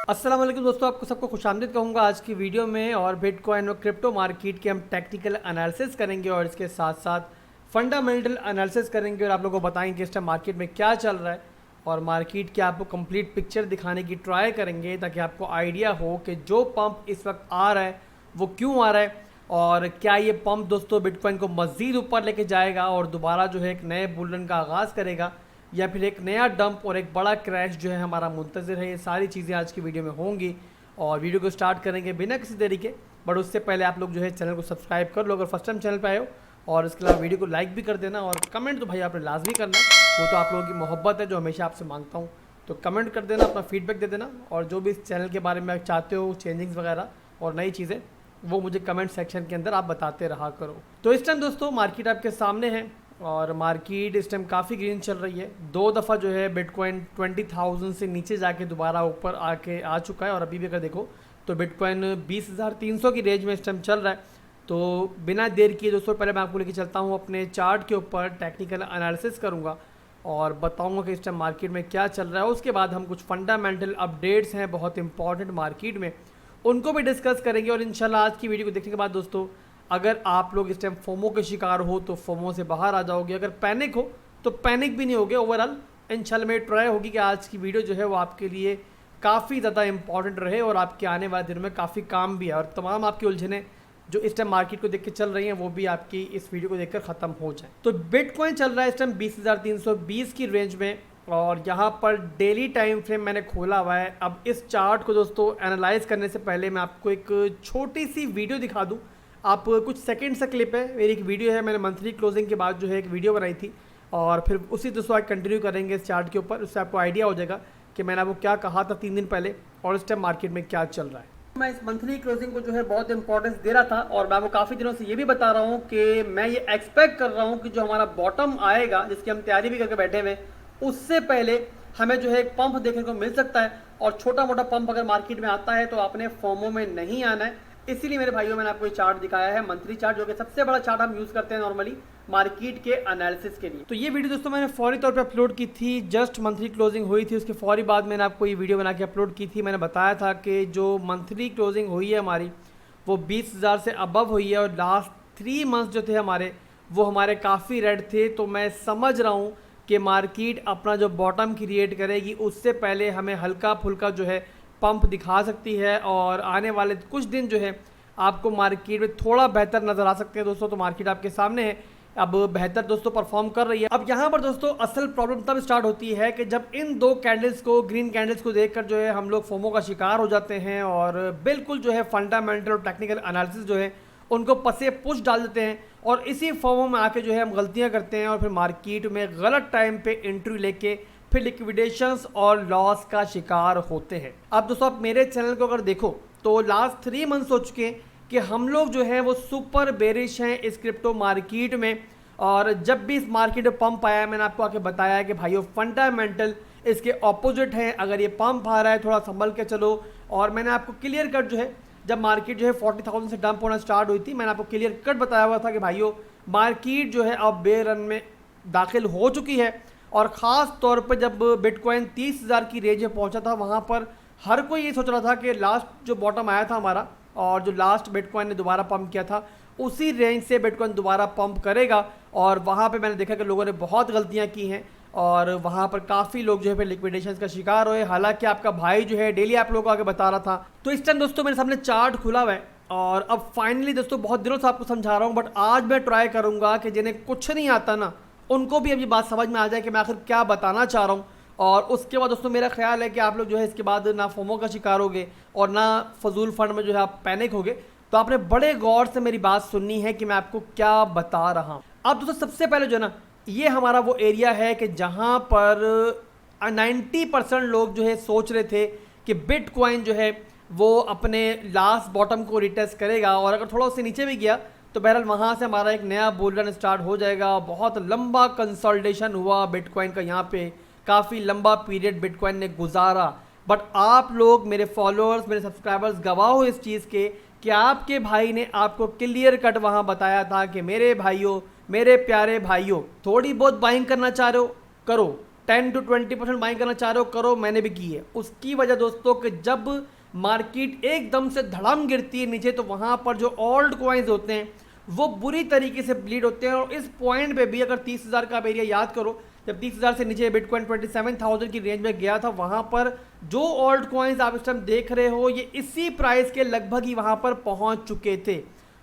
अस्सलाम वालेकुम दोस्तों, आपको सबको खुशामदीद कहूँगा आज की वीडियो में। और बिटकॉइन और क्रिप्टो मार्केट के हम टेक्निकल एनालिसिस करेंगे और इसके साथ साथ फंडामेंटल एनालिसिस करेंगे और आप लोगों को बताएंगे इस टाइम मार्केट में क्या चल रहा है और मार्केट की आपको कंप्लीट पिक्चर दिखाने की ट्राई करेंगे ताकि आपको आइडिया हो कि जो पंप इस वक्त आ रहा है वो क्यों आ रहा है और क्या ये पंप दोस्तों बिटकॉइन को मज़ीद ऊपर लेके जाएगा और दोबारा जो है एक नए बुल रन का आगाज़ करेगा या फिर एक नया डंप और एक बड़ा क्रैश जो है हमारा मुंतज़िर है। ये सारी चीज़ें आज की वीडियो में होंगी और वीडियो को स्टार्ट करेंगे बिना किसी देरी के। बट उससे पहले आप लोग जो है चैनल को सब्सक्राइब कर लो अगर फर्स्ट टाइम चैनल पे आए हो, और इसके अलावा वीडियो को लाइक भी कर देना और कमेंट तो भाई आपने लाजमी करना है, वो तो आप लोगों की मोहब्बत है जो हमेशा आपसे मांगता हूँ। तो कमेंट कर देना, अपना फीडबैक दे देना और जो भी इस चैनल के बारे में आप चाहते हो चेंजिंग्स वगैरह और नई चीज़ें वो मुझे कमेंट सेक्शन के अंदर आप बताते रहा करो। तो इस टाइम दोस्तों मार्केट आपके सामने है और मार्केट इस टाइम काफ़ी ग्रीन चल रही है। दो दफ़ा जो है बिटकॉइन 20,000 से नीचे जाके दोबारा ऊपर आके आ चुका है और अभी भी अगर देखो तो बिटकॉइन 20,300 की रेंज में इस टाइम चल रहा है। तो बिना देर किए दोस्तों पहले मैं आपको लेके चलता हूँ अपने चार्ट के ऊपर, टेक्निकल एनालिसिस करूँगा और बताऊँगा कि इस टाइम मार्केट में क्या चल रहा है। उसके बाद हम कुछ फंडामेंटल अपडेट्स हैं बहुत इंपॉर्टेंट मार्केट में, उनको भी डिस्कस करेंगे। और इंशाल्लाह आज की वीडियो को देखने के बाद दोस्तों अगर आप लोग इस टाइम फोमो के शिकार हो तो फोमो से बाहर आ जाओगे, अगर पैनिक हो तो पैनिक भी नहीं होगे। ओवरऑल इंशाल्लाह मेरी ट्राई होगी कि आज की वीडियो जो है वो आपके लिए काफ़ी ज़्यादा इंपॉर्टेंट रहे और आपके आने वाले दिनों में काफ़ी काम भी है और तमाम आपकी उलझनें जो इस टाइम मार्केट को देख के चल रही हैं वो भी आपकी इस वीडियो को देखकर ख़त्म हो जाए। तो बिटकॉइन चल रहा है इस टाइम 20,320 की रेंज में और यहाँ पर डेली टाइम फ्रेम मैंने खोला हुआ है। अब इस चार्ट को दोस्तों एनालाइज करने से पहले मैं आपको एक छोटी सी वीडियो दिखा दूँ। आप कुछ सेकंड सा क्लिप है, मेरी एक वीडियो है, मैंने मंथली क्लोजिंग के बाद जो है एक वीडियो बनाई थी और फिर उसी दोस्तों आज कंटिन्यू करेंगे इस चार्ट के ऊपर। उससे आपको आइडिया हो जाएगा कि मैंने आपको क्या कहा था 3 दिन पहले और इस टाइम मार्केट में क्या चल रहा है। मैं इस मंथली क्लोजिंग को जो है बहुत इंपॉर्टेंस दे रहा था और मैं आपको काफ़ी दिनों से ये भी बता रहा हूँ कि मैं ये एक्सपेक्ट कर रहा हूँ कि जो हमारा बॉटम आएगा जिसकी हम तैयारी भी करके बैठे हुए उससे पहले हमें जो है एक पंप देखने को मिल सकता है और छोटा मोटा पंप अगर मार्केट में आता है तो आपने फोमो में नहीं आना है। इसीलिए मेरे भाइयों मैंने आपको ये चार्ट दिखाया है, मंथली चार्ट, जो कि सबसे बड़ा चार्ट हम यूज़ करते हैं नॉर्मली मार्केट के एनालिसिस के लिए। तो ये वीडियो दोस्तों मैंने फौरी तौर पे अपलोड की थी, जस्ट मंथली क्लोजिंग हुई थी उसके फौरी बाद मैंने आपको ये वीडियो बना के अपलोड की थी। मैंने बताया था कि जो मंथली क्लोजिंग हुई है हमारी वो 20,000 से अबव हुई है और लास्ट 3 मंथ्स जो थे हमारे वो हमारे काफ़ी रेड थे। तो मैं समझ रहा हूँ कि मार्केट अपना जो बॉटम क्रिएट करेगी उससे पहले हमें हल्का फुल्का जो है पंप दिखा सकती है और आने वाले कुछ दिन जो है आपको मार्केट में थोड़ा बेहतर नज़र आ सकते हैं दोस्तों। तो मार्केट आपके सामने है, अब बेहतर दोस्तों परफॉर्म कर रही है। अब यहाँ पर दोस्तों असल प्रॉब्लम तब स्टार्ट होती है कि जब इन दो कैंडल्स को, ग्रीन कैंडल्स को देखकर जो है हम लोग फोमो का शिकार हो जाते हैं और बिल्कुल जो है फंडामेंटल और टेक्निकल एनालिसिस जो है उनको पसे पुश डाल देते हैं और इसी फोमो में आके जो है हम गलतियाँ करते हैं और फिर मार्केट में गलत टाइम पे एंट्री लेके फिर लिक्विडेशंस और लॉस का शिकार होते हैं। अब दोस्तों आप मेरे चैनल को अगर देखो तो लास्ट 3 मंथ्स हो चुके हैं कि हम लोग जो है वो सुपर बेरिश हैं इस क्रिप्टो मार्केट में और जब भी इस मार्केट में पंप आया है मैंने आपको आके बताया है कि भाइयों फंडामेंटल इसके ऑपोजिट हैं। अगर ये पंप आ रहा है थोड़ा संभल के चलो। और मैंने आपको क्लियर कट जो है जब मार्केट जो है 40,000 से डंप होना स्टार्ट हुई थी मैंने आपको क्लियर कट बताया हुआ था कि भाइयों मार्केट जो है अब बेयर रन में दाखिल हो चुकी है। और ख़ास तौर पर जब बिटकॉइन 30,000 की रेंज में पहुंचा था वहां पर हर कोई ये सोच रहा था कि लास्ट जो बॉटम आया था हमारा और जो लास्ट बिटकॉइन ने दोबारा पंप किया था उसी रेंज से बिटकॉइन दोबारा पंप करेगा। और वहाँ पे मैंने देखा कि लोगों ने बहुत गलतियाँ की हैं और वहाँ पर काफ़ी लोग जो है फिर लिक्विडेशन का शिकार हुए। हालांकि आपका भाई जो है डेली आप लोगों को आगे बता रहा था। तो इस टाइम दोस्तों मेरे सामने चार्ट खुला हुआ है और अब फाइनली दोस्तों बहुत दिनों से आपको समझा रहा हूँ बट आज मैं ट्राई करूँगा कि जिन्हें कुछ नहीं आता ना उनको भी अब ये बात समझ में आ जाए कि मैं आखिर क्या बताना चाह रहा हूँ। और उसके बाद दोस्तों मेरा ख्याल है कि आप लोग जो है इसके बाद ना फोमो का शिकार होगे और ना फजूल फंड में जो है आप पैनिक होगे। तो आपने बड़े गौर से मेरी बात सुननी है कि मैं आपको क्या बता रहा हूँ। अब दोस्तों सबसे पहले जो है ना ये हमारा वो एरिया है कि जहाँ पर 90% लोग जो है सोच रहे थे कि बिटकॉइन जो है वो अपने लास्ट बॉटम को रिटेस्ट करेगा और अगर थोड़ा उससे नीचे भी गया तो बहरहाल वहाँ से हमारा एक नया बुल रन स्टार्ट हो जाएगा। बहुत लंबा कंसोलिडेशन हुआ बिटकॉइन का, यहाँ पे काफ़ी लंबा पीरियड बिटकॉइन ने गुजारा। बट आप लोग मेरे फॉलोअर्स, मेरे सब्सक्राइबर्स गवाह हो इस चीज़ के कि आपके भाई ने आपको क्लियर कट वहाँ बताया था कि मेरे भाइयों, मेरे प्यारे भाइयों, थोड़ी बहुत बाइंग करना चाह रहे हो करो, 10 to 20% बाइंग करना चाह रहे हो करो, मैंने भी की है। उसकी वजह दोस्तों कि जब मार्केट एकदम से धड़म गिरती है नीचे तो वहाँ पर जो ओल्ड कॉइन्स होते हैं वो बुरी तरीके से ब्लीड होते हैं। और इस पॉइंट पे भी अगर 30,000 का आप एरिया याद करो, जब 30,000 से नीचे बिटकॉइन 27,000 की रेंज में गया था, वहाँ पर जो ओल्ड कॉइन्स आप इस टाइम देख रहे हो ये इसी प्राइस के लगभग ही वहाँ पर पहुँच चुके थे।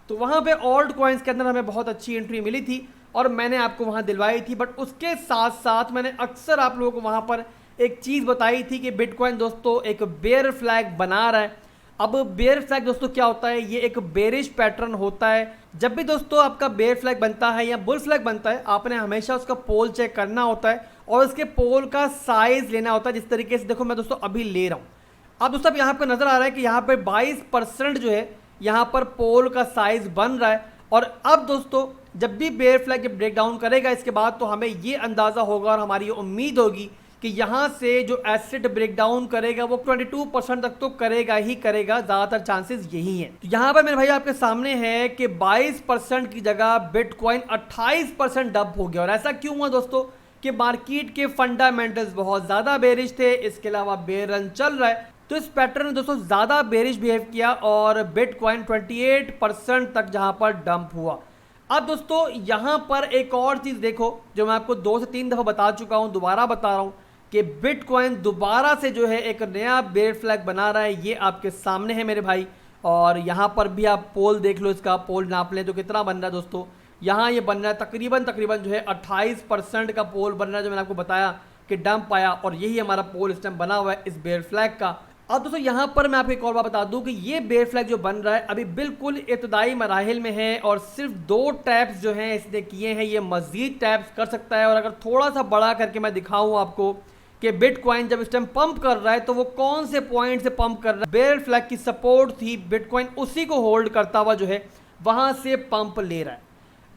तो वहाँ पे ओल्ड कॉइन्स के अंदर हमें बहुत अच्छी एंट्री मिली थी और मैंने आपको वहाँ दिलवाई थी। बट उसके साथ साथ मैंने अक्सर आप लोगों को वहाँ पर एक चीज़ बताई थी कि बिटकॉइन दोस्तों एक बेयर फ्लैग बना रहा है। अब बेयर फ्लैग दोस्तों क्या होता है, ये एक बेरिश पैटर्न होता है। जब भी दोस्तों आपका बेयर फ्लैग बनता है या बुल फ्लैग बनता है, आपने हमेशा उसका पोल चेक करना होता है और उसके पोल का साइज लेना होता है। जिस तरीके से देखो मैं दोस्तों अभी ले रहा हूँ, अब दोस्तों यहाँ पर नजर आ रहा है कि यहाँ पर 22% जो है यहाँ पर पोल का साइज बन रहा है। और अब दोस्तों जब भी बेयर फ्लैग ब्रेक डाउन करेगा इसके बाद तो हमें ये अंदाज़ा होगा और हमारी ये उम्मीद होगी कि यहाँ से जो एसिड ब्रेक डाउन करेगा वो 22% तक तो करेगा ही करेगा, ज़्यादातर चांसेस यही हैं। तो यहाँ पर मेरे भाई आपके सामने है कि 22% की जगह बिटकॉइन 28% डंप हो गया। और ऐसा क्यों हुआ दोस्तों कि मार्केट के फंडामेंटल्स बहुत ज़्यादा बेरिश थे, इसके अलावा बेयर रन चल रहा है, तो इस पैटर्न ने दोस्तों ज़्यादा बेरिश बिहेव किया और बिटकॉइन 28% तक जहाँ पर डंप हुआ। अब दोस्तों यहाँ पर एक और चीज़ देखो जो मैं आपको 2 से 3 दफ़ा बता चुका हूँ, दोबारा बता रहा हूँ कि बिटकॉइन दोबारा से जो है एक नया बेयर फ्लैग बना रहा है। ये आपके सामने है मेरे भाई, और यहाँ पर भी आप पोल देख लो, इसका पोल नाप लें तो कितना बन रहा है दोस्तों। यहाँ ये बन रहा है तकरीबन जो है 28% का पोल बन रहा है, जो मैंने आपको बताया कि डंप आया। और यही हमारा पोल इस टाइम बना हुआ है इस बेयर फ्लैग का। अब दोस्तों यहाँ पर मैं आपको एक और बात बता दूं कि ये बेयर फ्लैग जो बन रहा है अभी बिल्कुल इब्तदाई मराहिल में है और सिर्फ 2 टैप्स जो हैं इसने किए हैं, ये मज़ीद टैप्स कर सकता है। और अगर थोड़ा सा बड़ा करके मैं दिखाऊं आपको कि बिटकॉइन जब इस टाइम पंप कर रहा है तो वो कौन से पॉइंट से पंप कर रहा है, बेयर फ्लैग की सपोर्ट थी, बिटकॉइन उसी को होल्ड करता हुआ जो है वहाँ से पंप ले रहा है।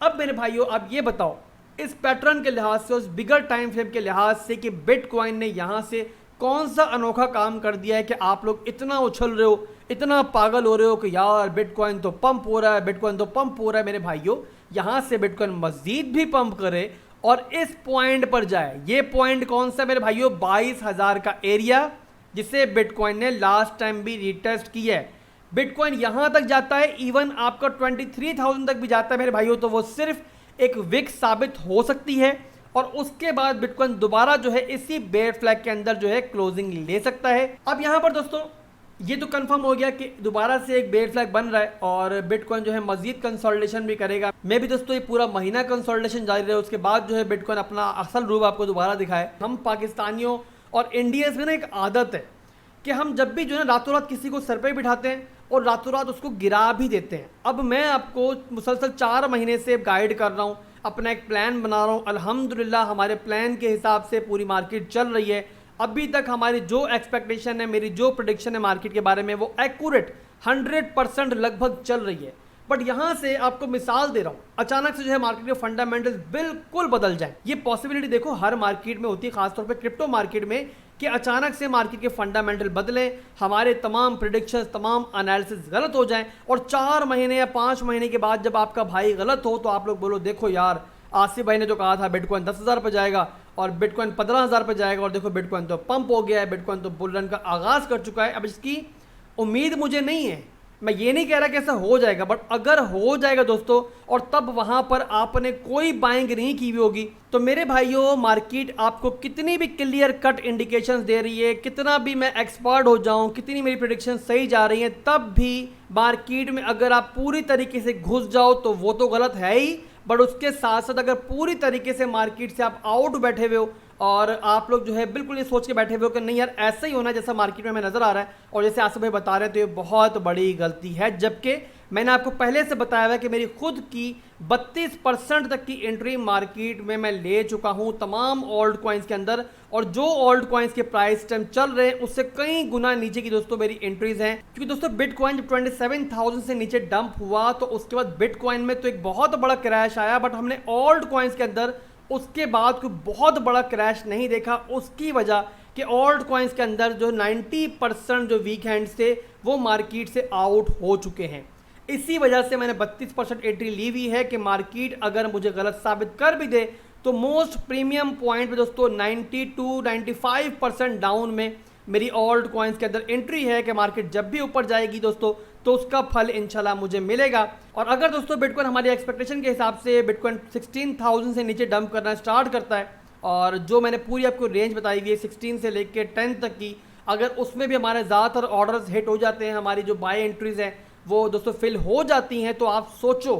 अब मेरे भाइयों आप ये बताओ इस पैटर्न के लिहाज से, उस बिगर टाइम फ्रेम के लिहाज से कि बिटकॉइन ने यहाँ से कौन सा अनोखा काम कर दिया है कि आप लोग इतना उछल रहे हो, इतना पागल हो रहे हो कि यार बिटकॉइन तो पंप हो रहा है, बिटकॉइन तो पंप हो रहा है। मेरे भाइयों यहाँ से बिटकॉइन मजीद भी पंप करे और इस पॉइंट पर जाए। ये पॉइंट कौन सा मेरे भाइयों, 22,000 का एरिया जिसे बिटकॉइन ने लास्ट टाइम भी रिटेस्ट किया है। बिटकॉइन यहाँ तक जाता है, इवन आपका 23,000 तक भी जाता है मेरे भाइयों, तो वो सिर्फ एक विक साबित हो सकती है। और उसके बाद बिटकॉइन दोबारा जो है इसी बेयर फ्लैग के अंदर जो है क्लोजिंग ले सकता है। अब यहाँ पर दोस्तों ये तो कंफर्म हो गया कि दोबारा से एक बेयर फ्लैग बन रहा है और बिटकॉइन जो है मजीद कंसोलिडेशन भी करेगा। मैं भी दोस्तों ये पूरा महीना कंसोलिडेशन जारी रहे, उसके बाद जो है बिटकॉइन अपना असल रूप आपको दोबारा दिखाए। हम पाकिस्तानियों और इंडियंस में ना एक आदत है कि हम जब भी जो है रातों रात किसी को सर पे बिठाते हैं और रातों रात उसको गिरा भी देते हैं। अब मैं आपको मुसलसल 4 महीने से गाइड कर रहा हूँ, अपना एक प्लान बना रहा हूँ। अल्हम्दुलिल्लाह हमारे प्लान के हिसाब से पूरी मार्केट चल रही है। अभी तक हमारी जो एक्सपेक्टेशन है, मेरी जो प्रेडिक्शन है मार्केट के बारे में, वो एक्यूरेट 100% लगभग चल रही है। बट यहाँ से आपको मिसाल दे रहा हूँ, अचानक से जो है मार्केट के फंडामेंटल्स बिल्कुल बदल जाए, ये पॉसिबिलिटी देखो हर मार्केट में होती है, खासतौर पे क्रिप्टो मार्केट में, कि अचानक से मार्केट के फंडामेंटल बदलें, हमारे तमाम प्रेडिक्शंस, तमाम एनालिसिस गलत हो जाएं और 4 महीने या 5 महीने के बाद जब आपका भाई गलत हो तो आप लोग बोलो देखो यार आसिफ भाई ने जो कहा था बिटकॉइन 10,000 पर जाएगा और बिटकॉइन 15,000 पर जाएगा और देखो बिटकॉइन तो पंप हो गया है, बिटकॉइन तो बुल रन का आगाज़ कर चुका है। अब इसकी उम्मीद मुझे नहीं है, मैं ये नहीं कह रहा कि ऐसा हो जाएगा, बट अगर हो जाएगा दोस्तों और तब वहाँ पर आपने कोई बाइंग नहीं की हुई होगी तो मेरे भाइयों मार्केट आपको कितनी भी क्लियर कट इंडिकेशंस दे रही है, कितना भी मैं एक्सपर्ट हो जाऊँ, कितनी मेरी प्रेडिक्शन सही जा रही है, तब भी मार्केट में अगर आप पूरी तरीके से घुस जाओ तो वो तो गलत है ही, बट उसके साथ साथ अगर पूरी तरीके से मार्केट से आप आउट बैठे हुए हो और आप लोग जो है बिल्कुल ये सोच के बैठे हुए हो कि नहीं यार ऐसा ही होना जैसा मार्केट में हमें नज़र आ रहा है और जैसे आसिफ भाई बता रहे हैं, तो ये बहुत बड़ी गलती है। जबकि मैंने आपको पहले से बताया हुआ कि मेरी खुद की 32% तक की एंट्री मार्केट में मैं ले चुका हूं तमाम ओल्ड कॉइन्स के अंदर, और जो ओल्ड कॉइन्स के प्राइस टाइम चल रहे हैं उससे कई गुना नीचे की दोस्तों मेरी एंट्रीज हैं। क्योंकि दोस्तों बिटकॉइन जब 27,000 से नीचे डंप हुआ तो उसके बाद बिटकॉइन में तो एक बहुत बड़ा क्रैश आया, बट हमने ओल्ड कॉइन्स के अंदर उसके बाद कोई बहुत बड़ा क्रैश नहीं देखा। उसकी वजह कि ओल्ड कॉइन्स के अंदर जो 90% जो वीक हैंड्स थे वो मार्केट से आउट हो चुके हैं। इसी वजह से मैंने 32% एंट्री ली हुई है कि मार्केट अगर मुझे गलत साबित कर भी दे तो मोस्ट प्रीमियम पॉइंट पे दोस्तों 92-95% डाउन में मेरी ऑल्ट कॉइन्स के अंदर एंट्री है कि मार्केट जब भी ऊपर जाएगी दोस्तों तो उसका फल इंशाल्लाह मुझे मिलेगा। और अगर दोस्तों बिटकॉइन हमारी एक्सपेक्टेशन के हिसाब से बिटकॉइन 16,000 से नीचे डंप करना स्टार्ट करता है, और जो मैंने पूरी आपको रेंज बताई हुई है 16 से लेकर 10 तक की, अगर उसमें भी हमारे ज़्यादातर ऑर्डर्स हिट हो जाते हैं, हमारी जो बाय एंट्रीज हैं वो दोस्तों फिल हो जाती हैं, तो आप सोचो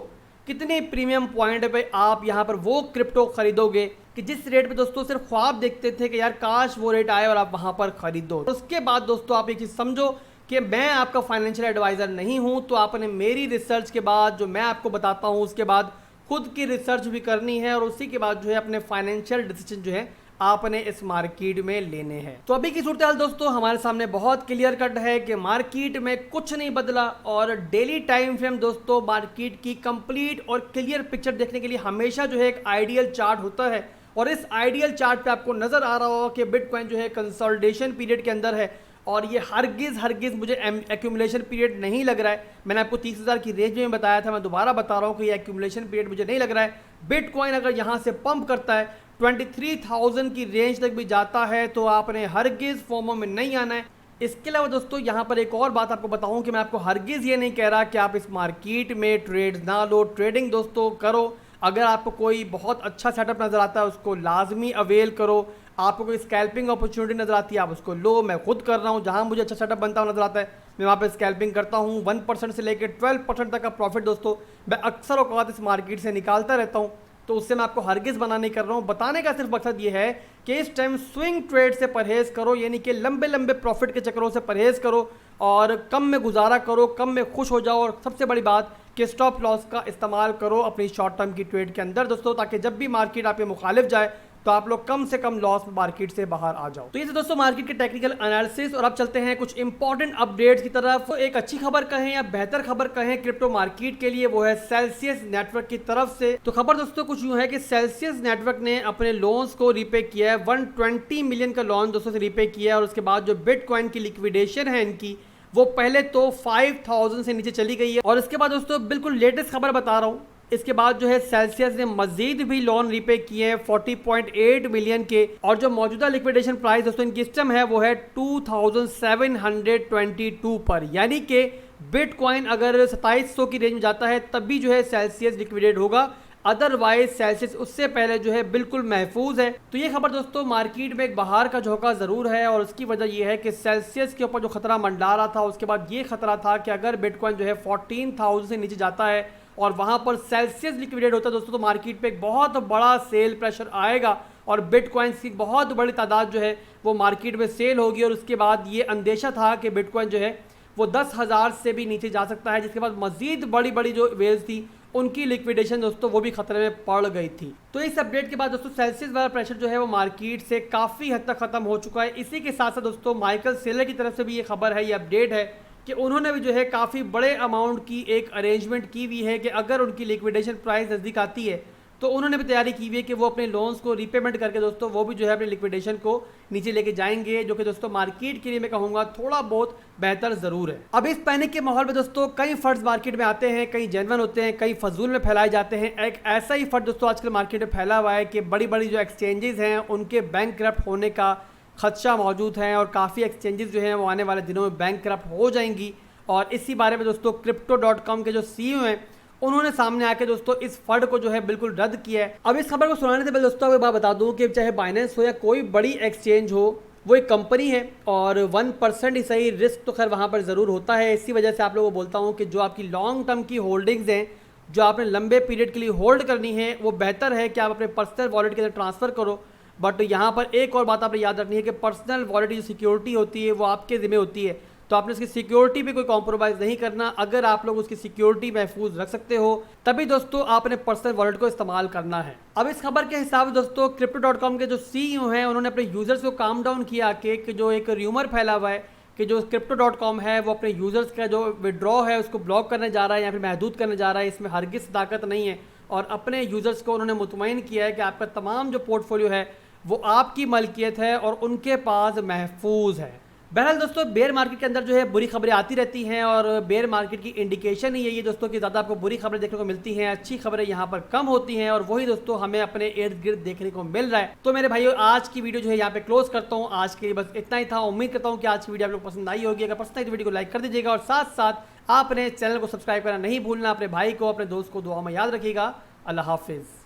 कितने प्रीमियम पॉइंट पे आप यहाँ पर वो क्रिप्टो खरीदोगे कि जिस रेट पे दोस्तों सिर्फ ख्वाब देखते थे कि यार काश वो रेट आए और आप वहाँ पर खरीदो। उसके बाद दोस्तों आप एक चीज़ समझो कि मैं आपका फाइनेंशियल एडवाइज़र नहीं हूँ, तो आपने मेरी रिसर्च के बाद जो मैं आपको बताता हूँ उसके बाद खुद की रिसर्च भी करनी है, और उसी के बाद जो है अपने फाइनेंशियल डिसीजन जो है आपने इस मार्केट में लेने हैं। तो अभी की सूरत हाल दोस्तों हमारे सामने बहुत क्लियर कट है कि मार्केट में कुछ नहीं बदला, और डेली टाइम फ्रेम दोस्तों मार्केट की कंप्लीट और क्लियर पिक्चर देखने के लिए हमेशा जो है एक आइडियल चार्ट होता है, और इस आइडियल चार्ट पे आपको नजर आ रहा होगा कि बिटकॉइन जो है कंसोलिडेशन पीरियड के अंदर है, और ये हरगिज मुझे एक्यूमुलेशन पीरियड नहीं लग रहा है। मैंने आपको 30,000 की रेंज में बताया था, मैं दोबारा बता रहा हूँ कि ये एक्यूमुलेशन पीरियड मुझे नहीं लग रहा है। बिटकॉइन अगर यहाँ से पंप करता है 23,000 की रेंज तक भी जाता है तो आपने हरगिज फॉर्मो में नहीं आना है। इसके अलावा दोस्तों यहाँ पर एक और बात आपको बताऊं कि मैं आपको हरगिज ये नहीं कह रहा कि आप इस मार्केट में ट्रेड्स ना लो, ट्रेडिंग दोस्तों करो। अगर आपको कोई बहुत अच्छा सेटअप नज़र आता है उसको लाजमी अवेल करो। आपको कोई स्कैल्पिंग अपॉर्चुनिटी नज़र आती है आप उसको लो। मैं खुद कर रहा हूँ, जहाँ मुझे अच्छा सेटअप बनता हुआ नजर आता है मैं वहाँ पे स्कैल्पिंग करता हूँ। 1% से लेकर 12% तक का प्रॉफिट दोस्तों मैं अक्सर औकात इस मार्केट से निकालता रहता हूँ, तो उससे मैं आपको हरगिज़ मना नहीं कर रहा हूँ। बताने का सिर्फ मकसद ये है कि इस टाइम स्विंग ट्रेड से परहेज़ करो, यानी कि लंबे लंबे प्रॉफिट के चक्करों से परहेज़ करो और कम में गुजारा करो, कम में खुश हो जाओ, और सबसे बड़ी बात कि स्टॉप लॉस का इस्तेमाल करो अपनी शॉर्ट टर्म की ट्रेड के अंदर दोस्तों, ताकि जब भी मार्केट आपके मुखालिफ जाए तो आप लोग कम से कम लॉस मार्केट से बाहर आ जाओ। तो ये दोस्तों मार्केट के टेक्निकल एनालिसिस, और अब चलते हैं कुछ इंपॉर्टेंट अपडेट्स की तरफ। तो एक अच्छी खबर कहें या बेहतर खबर कहें क्रिप्टो मार्केट के लिए, वो है सेल्सियस नेटवर्क की तरफ से। तो खबर दोस्तों कुछ यूं है कि सेल्सियस नेटवर्क ने अपने लोन्स को रीपे किया है। 120 मिलियन का लोन दोस्तों से रीपे किया है, और उसके बाद जो बिटकॉइन की लिक्विडेशन है इनकी वो पहले तो 5,000 से नीचे चली गई है। और इसके बाद दोस्तों बिल्कुल लेटेस्ट खबर बता रहा हूँ, इसके बाद जो है सेल्सियस ने मजीद भी लोन रीपे किए हैं 40.8 मिलियन के, और जो मौजूदा लिक्विडेशन प्राइस दोस्तों इनकी सिस्टम है वो है 2722 पर, यानी कि बिटकॉइन अगर 2700 की रेंज में जाता है तभी जो है सेल्सियस लिक्विडेट होगा, अदरवाइज सेल्सियस उससे पहले जो है बिल्कुल महफूज है। तो ये खबर दोस्तों मार्केट में एक बाहर का झोंका ज़रूर है, और उसकी वजह ये है कि सेल्सियस के ऊपर जो खतरा मंडरा रहा था उसके बाद ये खतरा था कि अगर बिटकॉइन जो है 14,000 से नीचे जाता है और वहाँ पर सेल्सियस लिक्विडेट होता है दोस्तों, तो मार्केट पे एक बहुत बड़ा सेल प्रेशर आएगा और बिटकॉइंस की बहुत बड़ी तादाद जो है वो मार्केट में सेल होगी। और उसके बाद ये अंदेशा था कि बिटकॉइन जो है वो 10,000 से भी नीचे जा सकता है, जिसके बाद मजीद बड़ी बड़ी जो वेल्स थी उनकी लिक्विडेशन दोस्तों वो भी खतरे में पड़ गई थी। तो इस अपडेट के बाद दोस्तों सेल्सियस वाला प्रेशर जो है वो मार्केट से काफ़ी हद तक खत्म हो चुका है। इसी के साथ साथ दोस्तों माइकल सेलर की तरफ से भी ये खबर है, ये अपडेट है कि उन्होंने भी जो है काफ़ी बड़े अमाउंट की एक अरेंजमेंट की हुई है कि अगर उनकी लिक्विडेशन प्राइस नज़दीक आती है तो उन्होंने भी तैयारी की हुई है कि वो अपने लोन्स को रीपेमेंट करके दोस्तों वो भी जो है अपने लिक्विडेशन को नीचे लेके जाएंगे, जो कि दोस्तों मार्केट के लिए मैं कहूँगा थोड़ा बहुत बेहतर ज़रूर है। अब इस पैनिक के माहौल में दोस्तों कई फंड्स मार्केट में आते हैं, कई जेन्युइन होते हैं, कई फजूल में फैलाए जाते हैं। एक ऐसा ही फंड दोस्तों आजकल मार्केट में फैला हुआ है कि बड़ी बड़ी जो एक्सचेंजेस हैं उनके बैंकक्रप्ट होने का खदशा मौजूद है, और काफ़ी एक्सचेंजेस जो हैं वो आने वाले दिनों में बैंकक्रप्ट हो जाएंगी। और इसी बारे में दोस्तों Crypto.com के जो CEO हैं उन्होंने सामने आके दोस्तों इस फंड को जो है बिल्कुल रद्द किया है। अब इस खबर को सुनाने से पहले दोस्तों एक बात बता दूं कि चाहे बाइनेंस हो या कोई बड़ी एक्सचेंज हो, वो एक कंपनी है और 1% ही सही रिस्क तो खैर वहाँ पर ज़रूर होता है। इसी वजह से आप लोगों को बोलता हूँ कि जो आपकी लॉन्ग टर्म की होल्डिंग्स हैं, जो आपने लंबे पीरियड के लिए होल्ड करनी है, वो बेहतर है कि आप अपने पर्सनल वॉलेट के अंदर ट्रांसफ़र करो। बट यहाँ पर एक और बात आपने याद रखनी है कि पर्सनल वॉलेट की सिक्योरिटी होती है वो आपके ज़िम्मे होती है, तो आपने उसकी सिक्योरिटी पे कोई कॉम्प्रोमाइज़ नहीं करना। अगर आप लोग उसकी सिक्योरिटी महफूज रख सकते हो तभी दोस्तों आपने पर्सनल वॉलेट को इस्तेमाल करना है। अब इस खबर के हिसाब से दोस्तों Crypto.com के जो CEO हैं उन्होंने अपने यूज़र्स को काम डाउन किया कि जो एक र्यूमर फैला हुआ है कि जो Crypto.com है वो अपने यूज़र्स का जो विड्रॉ है उसको ब्लॉक करने जा रहा है या फिर महदूद करने जा रहा है, इसमें हरगिज़ सदाकत नहीं है। और अपने यूज़र्स को उन्होंने मुतमईन किया है कि आपका तमाम जो पोर्टफोलियो है वो आपकी मलकियत है और उनके पास महफूज है। बहरहाल दोस्तों, बेयर मार्केट के अंदर जो है बुरी खबरें आती रहती हैं और बेयर मार्केट की इंडिकेशन ही है ये दोस्तों कि ज़्यादा आपको बुरी खबरें देखने को मिलती हैं, अच्छी खबरें यहाँ पर कम होती हैं और वही दोस्तों हमें अपने इर्द गिर्द देखने को मिल रहा है। तो मेरे भाइयों, आज की वीडियो जो है यहाँ पे क्लोज करता हूँ। आज के लिए बस इतना ही था। उम्मीद करता हूँ कि आज की वीडियो आप लोग पसंद आई होगी। अगर पसंद आई तो वीडियो को लाइक कर दीजिएगा और साथ साथ आपने चैनल को सब्सक्राइब करना नहीं भूलना। अपने भाई को, अपने दोस्त को दुआ में याद रखिएगा। अल्लाह हाफिज़।